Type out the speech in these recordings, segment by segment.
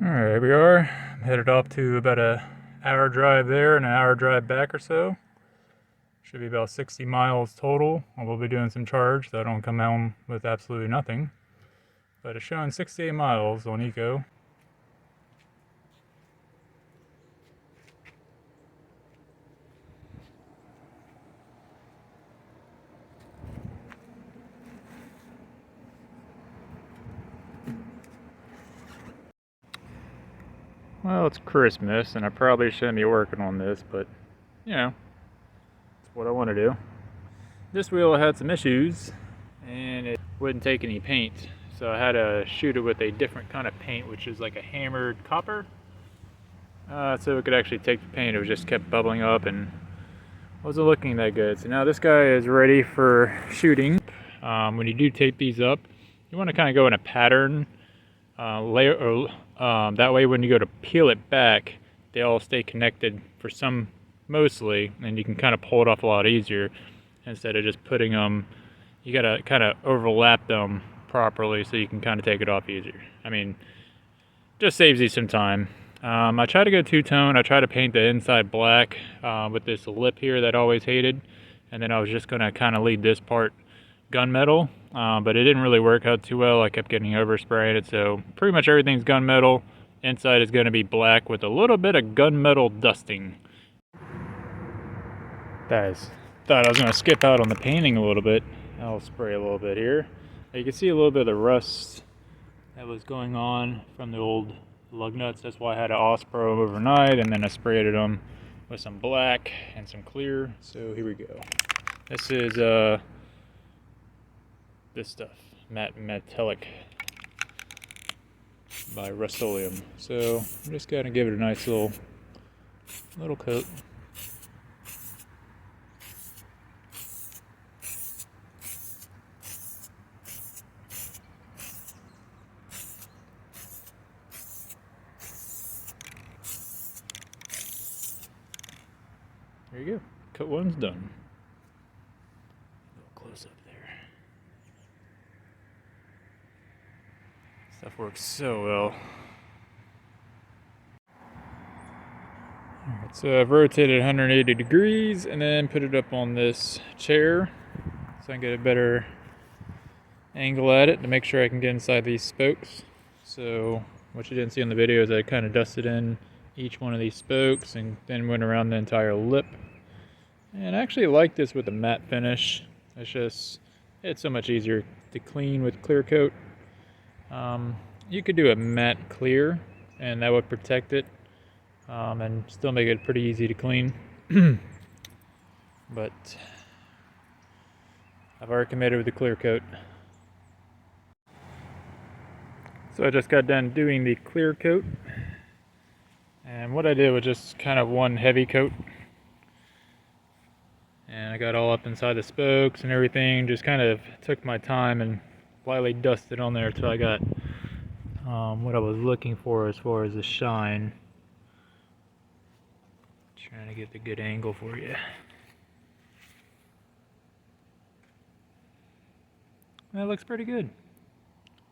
Alright, here we are. I'm headed off to about a hour drive there and an hour drive back or so. Should be about 60 miles total. I will be doing some charge so I don't come home with absolutely nothing. But it's showing 68 miles on Eco. Well, it's Christmas and I probably shouldn't be working on this, but you know, it's what I want to do. This wheel had some issues and it wouldn't take any paint. So I had to shoot it with a different kind of paint, which is like a hammered copper. So it could actually take the paint. It was just kept bubbling up and wasn't looking that good. So now this guy is ready for shooting. When you do tape these up, you want to kind of go in a pattern layer, or that way when you go to peel it back, they all stay connected for some, mostly, and you can kind of pull it off a lot easier instead of just putting them. You gotta kind of overlap them properly so you can kind of take it off easier. I mean, just saves you some time. I try to go two-tone. I try to paint the inside black with this lip here that I always hated, and then I was just gonna kind of leave this part gunmetal, but it didn't really work out too well. I kept getting overspraying it, so pretty much everything's gunmetal. Inside is going to be black with a little bit of gunmetal dusting. Guys, thought I was going to skip out on the painting a little bit. I'll spray a little bit here. You can see a little bit of the rust that was going on from the old lug nuts. That's why I had an Ospro overnight, and then I sprayed them with some black and some clear. So here we go. This is this stuff, metallic by Rust-Oleum. So I'm just gonna give it a nice little coat. There you go. Coat one's done. A little close up there. Stuff works so well. Alright, so I've rotated 180 degrees and then put it up on this chair so I can get a better angle at it to make sure I can get inside these spokes. So what you didn't see on the video is I kind of dusted in each one of these spokes and then went around the entire lip. And I actually like this with a matte finish. It's so much easier to clean with clear coat. You could do a matte clear and that would protect it and still make it pretty easy to clean. But I've already committed with the clear coat. So I just got done doing the clear coat, and what I did was just kind of one heavy coat, and I got all up inside the spokes and everything. Just kind of took my time and lightly dusted on there until I got what I was looking for as far as the shine. Trying to get the good angle for you. That looks pretty good.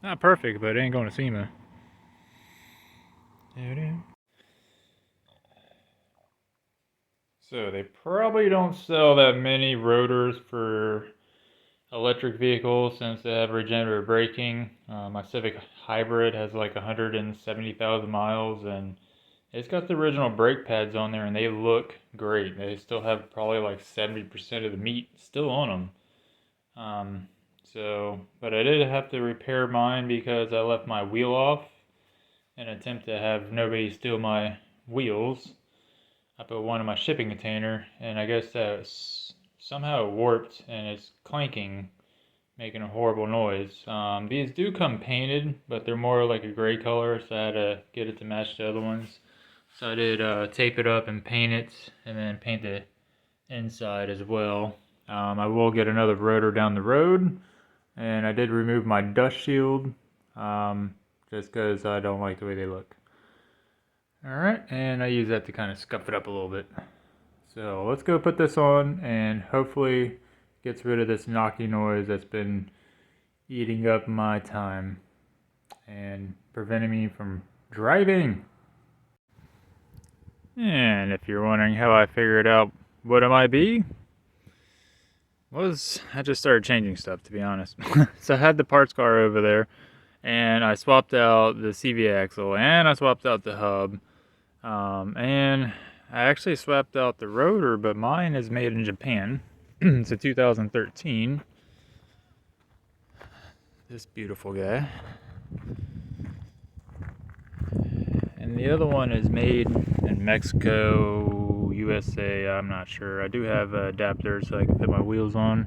Not perfect, but it ain't going to Sema. So they probably don't sell that many rotors for electric vehicles since they have regenerative braking. My Civic Hybrid has like 170,000 miles and it's got the original brake pads on there and they look great. They still have probably like 70% of the meat still on them. But I did have to repair mine because I left my wheel off in an attempt to have nobody steal my wheels. I put one in my shipping container and I guess that somehow it warped and it's clanking, making a horrible noise. These do come painted, but they're more like a gray color, so I had to get it to match the other ones. So I did tape it up and paint it, and then paint the inside as well. I will get another rotor down the road, and I did remove my dust shield, just because I don't like the way they look. Alright, and I use that to kind of scuff it up a little bit. So let's go put this on, and hopefully gets rid of this knocking noise that's been eating up my time and preventing me from driving. And if you're wondering how I figured out what it might be, I just started changing stuff, to be honest. So I had the parts car over there, and I swapped out the CV axle, and I swapped out the hub, and I actually swapped out the rotor, but mine is made in Japan. It's a 2013. This beautiful guy. And the other one is made in Mexico, USA, I'm not sure. I do have adapters so I can put my wheels on.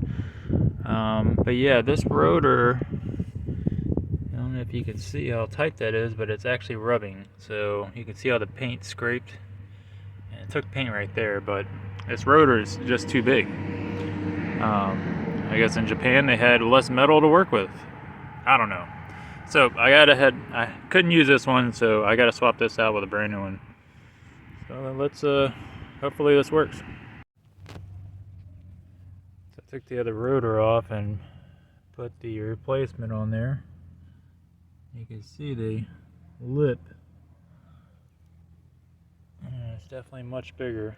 But yeah, this rotor, I don't know if you can see how tight that is, but it's actually rubbing. So you can see how the paint scraped. And it took paint right there, but this rotor is just too big. I guess in Japan they had less metal to work with. I don't know. So I couldn't use this one, so I gotta swap this out with a brand new one. So let's hopefully this works. So I took the other rotor off and put the replacement on there. You can see the lip. It's definitely much bigger.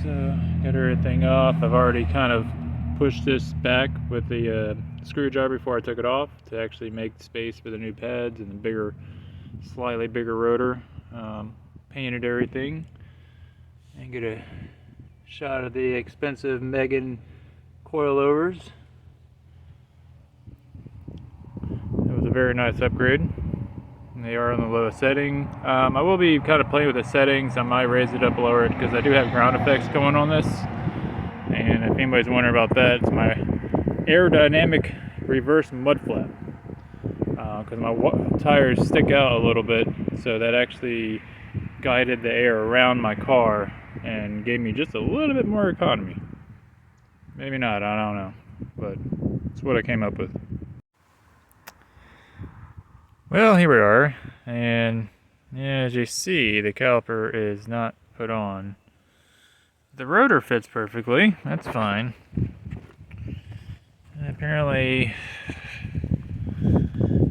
So got everything off. I've already kind of pushed this back with the screwdriver before I took it off to actually make space for the new pads and the bigger, slightly bigger rotor. Painted everything and get a shot of the expensive Megan coilovers. It was a very nice upgrade. They are on the lowest setting. I will be kind of playing with the settings. I might raise it up, lower it, because I do have ground effects going on this. And if anybody's wondering about that, it's my aerodynamic reverse mud flap. Because my tires stick out a little bit, so that actually guided the air around my car and gave me just a little bit more economy. Maybe not, I don't know. But it's what I came up with. Well, here we are, and yeah, as you see, the caliper is not put on. The rotor fits perfectly, that's fine. And apparently,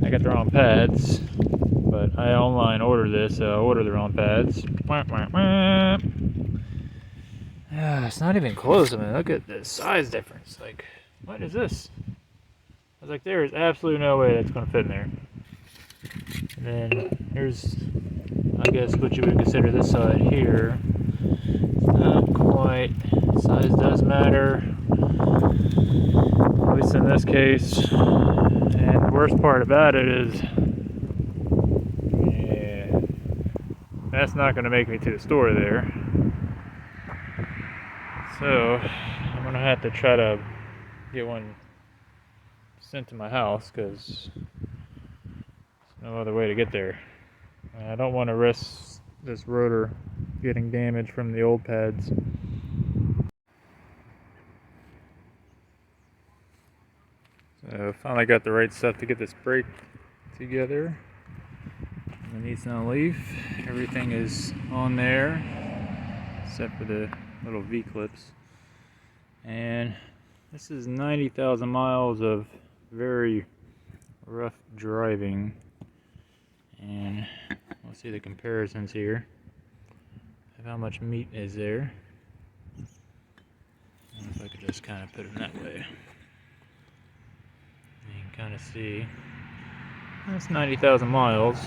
I got the wrong pads, but I online ordered this, so I ordered the wrong pads. It's not even close. I mean, look at the size difference. Like, what is this? I was like, there is absolutely no way that's going to fit in there. And then here's, I guess, what you would consider this side here. It's not quite, size does matter, at least in this case. And the worst part about it is, yeah, that's not going to make me to the store there. So I'm going to have to try to get one sent to my house, because no other way to get there. I don't want to risk this rotor getting damaged from the old pads. So finally got the right stuff to get this brake together. The Nissan Leaf, everything is on there except for the little V-clips. And this is 90,000 miles of very rough driving. And we'll see the comparisons here of how much meat is there. I don't know if I could just kind of put it that way. You can kind of see that's 90,000 miles.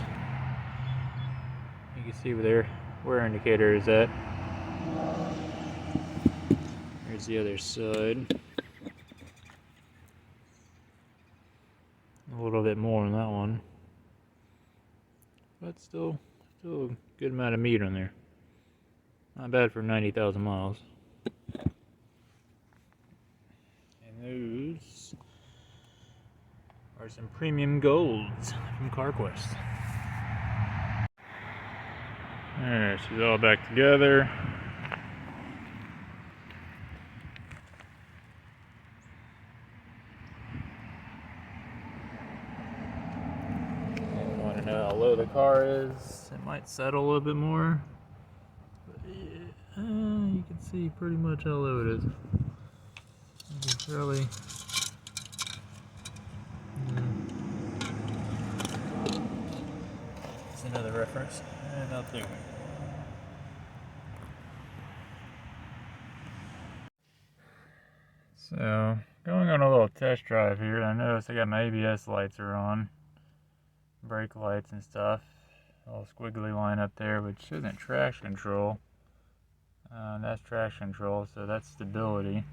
You can see where their wear indicator is at. Here's the other side. A little bit more on that one. But still a good amount of meat on there. Not bad for 90,000 miles. And those are some premium golds from CarQuest. Alright, she's all back together. How low the car is. It might settle a little bit more. But yeah. You can see pretty much how low it is. You can really... That's another reference. And up there. So, going on a little test drive here, I noticed I got my ABS lights are on. Brake lights and stuff. A little squiggly line up there, which isn't traction control. That's traction control, so that's stability.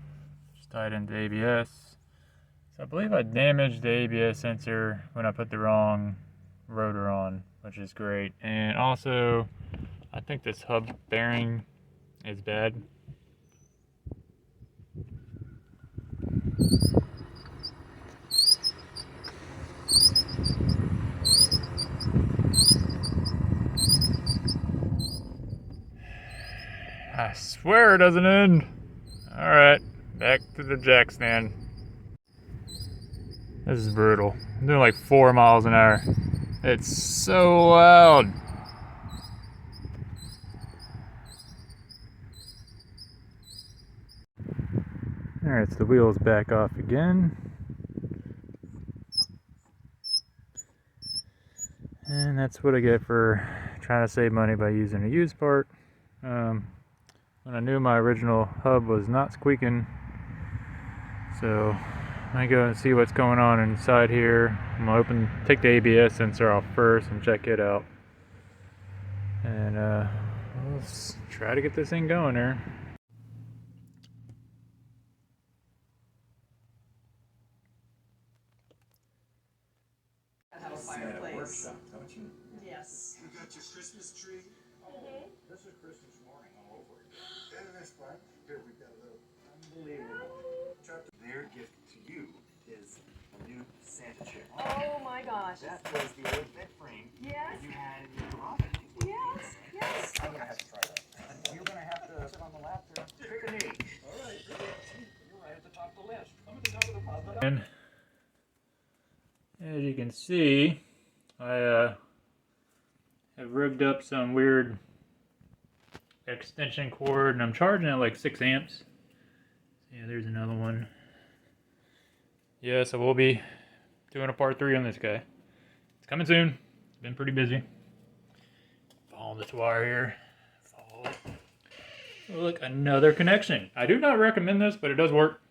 Just tied into ABS. So I believe I damaged the ABS sensor when I put the wrong rotor on, which is great. And also, I think this hub bearing is bad. I swear it doesn't end. Alright, back to the jack stand. This is brutal. I'm doing like 4 miles an hour. It's so loud. Alright, so the wheel's back off again. And that's what I get for trying to save money by using a used part. When I knew my original hub was not squeaking, so I go and see what's going on inside here. I'm gonna take the ABS sensor off first and check it out. And let's try to get this thing going there. I have a fireplace. Workshop, don't you? Yes. You got your Christmas tree? Mm-hmm. This is Christmas morning all over again. Isn't this fun? Here, we got a little unbelievable. Their gift to you is a new Santa chair. Oh my gosh. That was the old bed frame Yes. that you had in your office. Yes. Yes. I'm gonna have to try that. You're gonna have to sit on the lap there. Pick an age. All right, you're right at the top of the list. I'm at the top of the list. And as you can see, I have rigged up some weird extension cord, and I'm charging at like 6 amps. Yeah, there's another one. Yes, I will be doing a part 3 on this guy. It's coming soon. It's been pretty busy. Follow this wire here. Follow it. Look, another connection. I do not recommend this, but it does work.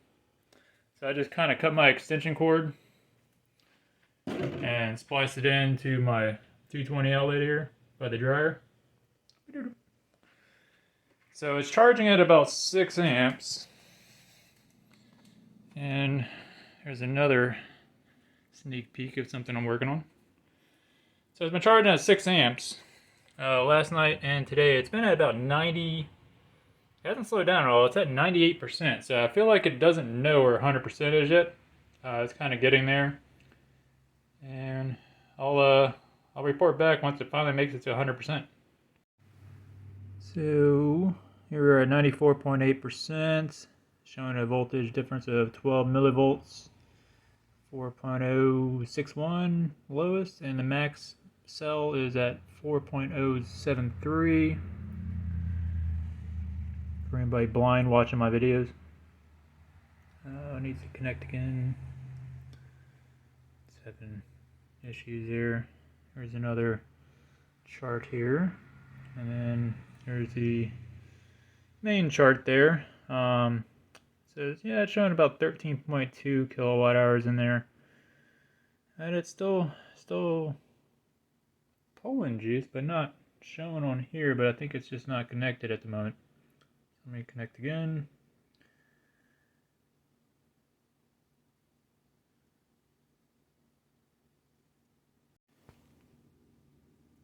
So I just kind of cut my extension cord and splice it into my 220 outlet here by the dryer. So it's charging at about 6 amps. And there's another sneak peek of something I'm working on. So it's been charging at 6 amps last night and today. It's been at about 90. It hasn't slowed down at all. It's at 98%. So I feel like it doesn't know where 100% is yet. It's kind of getting there. And I'll report back once it finally makes it to 100%. So here we're at 94.8%, showing a voltage difference of 12 millivolts, 4.061 lowest, and the max cell is at 4.073. For anybody blind watching my videos. I need to connect again. 7 issues here. There's another chart here, and then there's the main chart there. So yeah, it's showing about 13.2 kilowatt hours in there, and it's still pulling juice, but not showing on here. But I think it's just not connected at the moment. Let me connect again.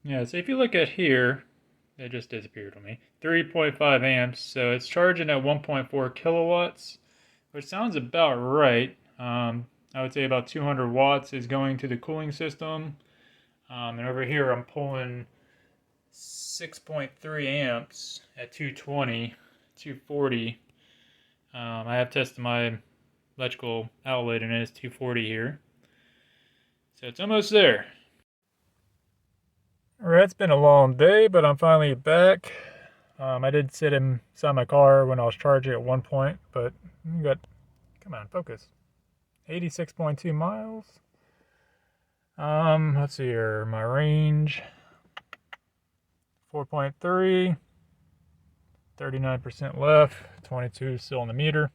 Yeah, so if you look at here, it just disappeared on me. 3.5 amps, so it's charging at 1.4 kilowatts, which sounds about right. I would say about 200 watts is going to the cooling system. And over here I'm pulling 6.3 amps at 220, 240. I have tested my electrical outlet and it is 240 here. So it's almost there. Alright, it's been a long day, but I'm finally back. I did sit inside my car when I was charging at one point, but you got, come on, focus. 86.2 miles. Let's see here. My range 4.3, 39% left, 22 still in the meter.